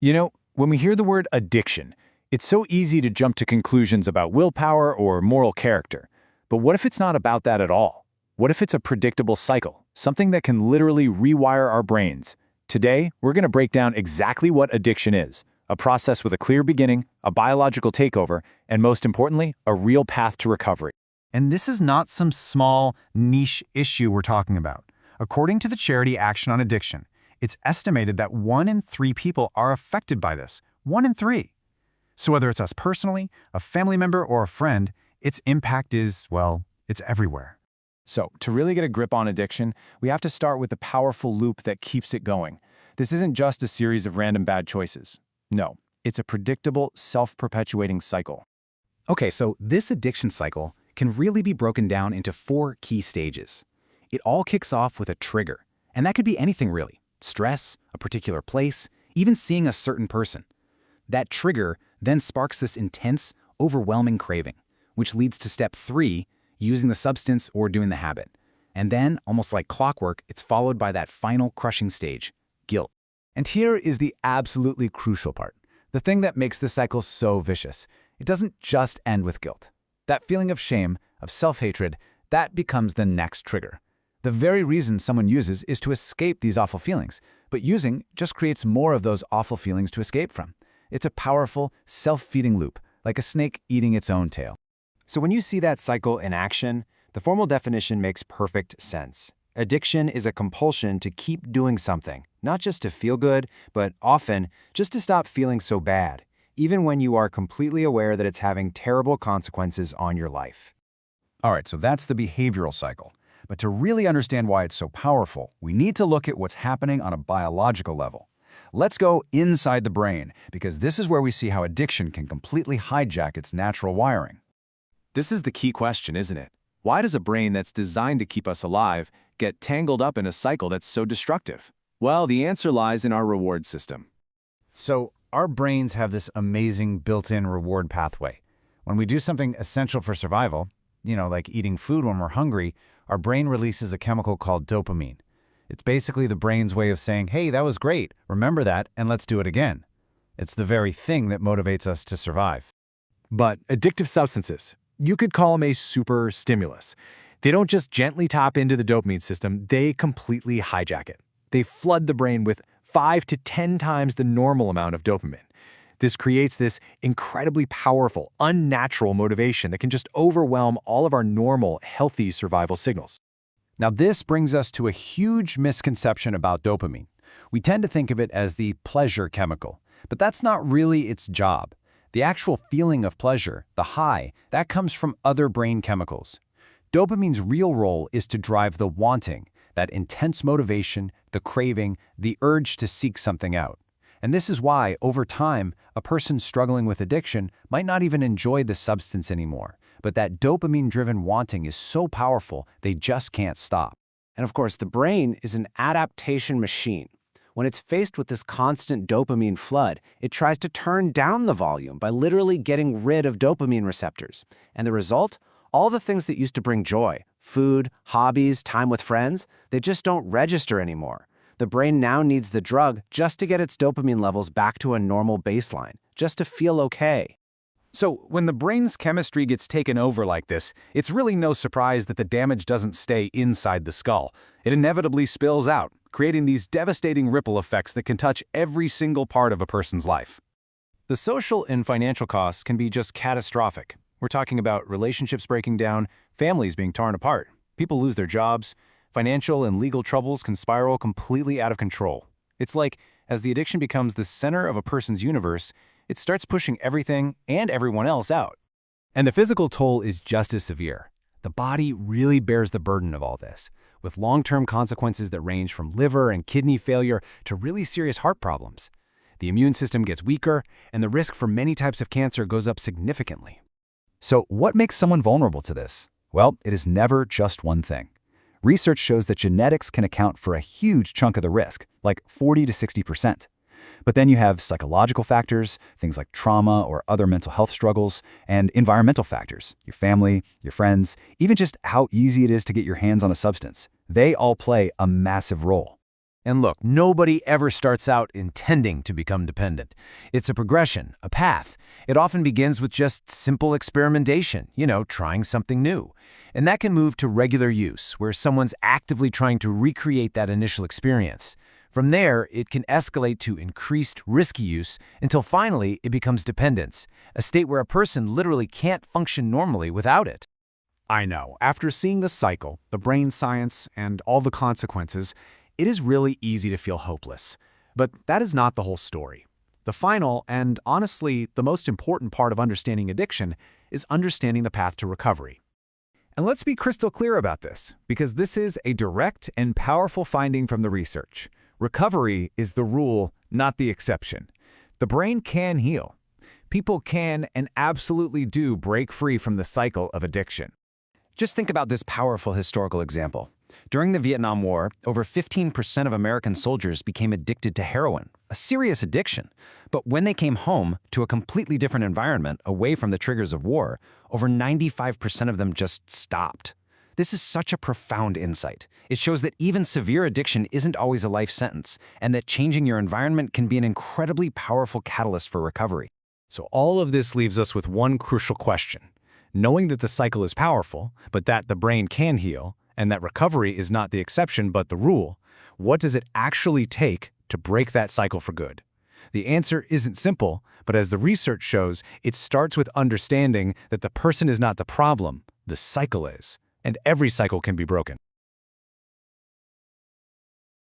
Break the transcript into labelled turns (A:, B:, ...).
A: When we hear the word addiction, it's so easy to jump to conclusions about willpower or moral character. But what if it's not about that at all? What if it's a predictable cycle, something that can literally rewire our brains? Today, we're going to break down exactly what addiction is, a process with a clear beginning, a biological takeover, and most importantly, a real path to recovery.
B: And this is not some small, niche issue we're talking about. According to the charity Action on Addiction, it's estimated that 1 in 3 people are affected by this. 1 in 3. So whether it's us personally, a family member, or a friend, its impact is, well, it's everywhere.
A: So, to really get a grip on addiction, we have to start with the powerful loop that keeps it going. This isn't just a series of random bad choices. No, it's a predictable, self-perpetuating cycle.
B: Okay, so this addiction cycle can really be broken down into 4 key stages. It all kicks off with a trigger, and that could be anything really. Stress, a particular place, even seeing a certain person. That trigger then sparks this intense, overwhelming craving, which leads to step 3, using the substance or doing the habit. And then, almost like clockwork, it's followed by that final crushing stage, guilt.
A: And here is the absolutely crucial part, the thing that makes the cycle so vicious. It doesn't just end with guilt. That feeling of shame, of self-hatred, that becomes the next trigger. The very reason someone uses is to escape these awful feelings, but using just creates more of those awful feelings to escape from. It's a powerful, self-feeding loop, like a snake eating its own tail.
C: So when you see that cycle in action, the formal definition makes perfect sense. Addiction is a compulsion to keep doing something, not just to feel good, but often just to stop feeling so bad, even when you are completely aware that it's having terrible consequences on your life.
B: All right, so that's the behavioral cycle. But to really understand why it's so powerful, we need to look at what's happening on a biological level. Let's go inside the brain, because this is where we see how addiction can completely hijack its natural wiring.
A: This is the key question, isn't it? Why does a brain that's designed to keep us alive get tangled up in a cycle that's so destructive? Well, the answer lies in our reward system.
B: So our brains have this amazing built-in reward pathway. When we do something essential for survival, like eating food when we're hungry, our brain releases a chemical called dopamine. It's basically the brain's way of saying, hey, that was great, remember that, and let's do it again. It's the very thing that motivates us to survive.
A: But addictive substances, you could call them a super stimulus. They don't just gently tap into the dopamine system, they completely hijack it. They flood the brain with 5 to 10 times the normal amount of dopamine. This creates this incredibly powerful, unnatural motivation that can just overwhelm all of our normal, healthy survival signals.
B: Now, this brings us to a huge misconception about dopamine. We tend to think of it as the pleasure chemical, but that's not really its job. The actual feeling of pleasure, the high, that comes from other brain chemicals. Dopamine's real role is to drive the wanting, that intense motivation, the craving, the urge to seek something out. And this is why, over time, a person struggling with addiction might not even enjoy the substance anymore. But that dopamine-driven wanting is so powerful, they just can't stop.
C: And of course, the brain is an adaptation machine. When it's faced with this constant dopamine flood, it tries to turn down the volume by literally getting rid of dopamine receptors. And the result? All the things that used to bring joy, food, hobbies, time with friends, they just don't register anymore. The brain now needs the drug just to get its dopamine levels back to a normal baseline, just to feel okay.
A: So when the brain's chemistry gets taken over like this, it's really no surprise that the damage doesn't stay inside the skull. It inevitably spills out, creating these devastating ripple effects that can touch every single part of a person's life. The social and financial costs can be just catastrophic. We're talking about relationships breaking down, families being torn apart, people lose their jobs. Financial and legal troubles can spiral completely out of control. It's like, as the addiction becomes the center of a person's universe, it starts pushing everything and everyone else out. And the physical toll is just as severe. The body really bears the burden of all this, with long-term consequences that range from liver and kidney failure to really serious heart problems. The immune system gets weaker, and the risk for many types of cancer goes up significantly.
B: So what makes someone vulnerable to this? Well, it is never just one thing. Research shows that genetics can account for a huge chunk of the risk, like 40 to 60%. But then you have psychological factors, things like trauma or other mental health struggles, and environmental factors, your family, your friends, even just how easy it is to get your hands on a substance. They all play a massive role. And look, nobody ever starts out intending to become dependent. It's a progression, a path. It often begins with just simple experimentation, trying something new. And that can move to regular use, where someone's actively trying to recreate that initial experience. From there, it can escalate to increased risky use until finally it becomes dependence, a state where a person literally can't function normally without it.
A: I know, after seeing the cycle, the brain science, and all the consequences, it is really easy to feel hopeless. But that is not the whole story. The final, and honestly, the most important part of understanding addiction is understanding the path to recovery. And let's be crystal clear about this, because this is a direct and powerful finding from the research. Recovery is the rule, not the exception. The brain can heal. People can and absolutely do break free from the cycle of addiction.
C: Just think about this powerful historical example. During the Vietnam War, over 15% of American soldiers became addicted to heroin, a serious addiction. But when they came home to a completely different environment, away from the triggers of war, over 95% of them just stopped. This is such a profound insight. It shows that even severe addiction isn't always a life sentence, and that changing your environment can be an incredibly powerful catalyst for recovery.
A: So all of this leaves us with one crucial question. Knowing that the cycle is powerful, but that the brain can heal, and that recovery is not the exception but the rule, what does it actually take to break that cycle for good? The answer isn't simple, but as the research shows, it starts with understanding that the person is not the problem, the cycle is, and every cycle can be broken.